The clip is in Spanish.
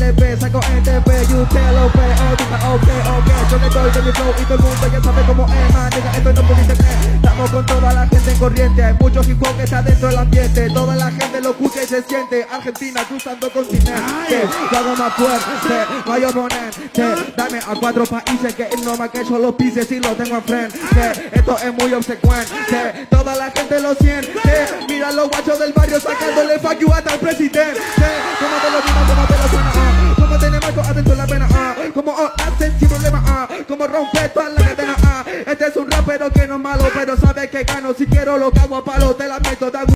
LP, saco NTP, UTLOP, ok. Yo le doy de mi flow y todo el mundo ya sabe cómo es, man, nigga, esto no por internet. Estamos con toda la gente en corriente, hay muchos hip hop que está dentro del ambiente. Toda la gente lo escucha y se siente. Argentina cruzando continente, lo hago más fuerte, no hay oponente. Dame a 4 países que no más que yo los pises y lo tengo enfrente. Esto es muy obsecuente, toda la gente lo siente. Mira los guachos del barrio sacándole fuck you hasta el presidente. Como te lo rima, como te lo suena, como tiene marco adentro de la pena, como hacen sin problema, como rompe toda la cadena. Este es un rapero que no es malo, pero sabe que gano. Si quiero lo cago a palo, te la meto.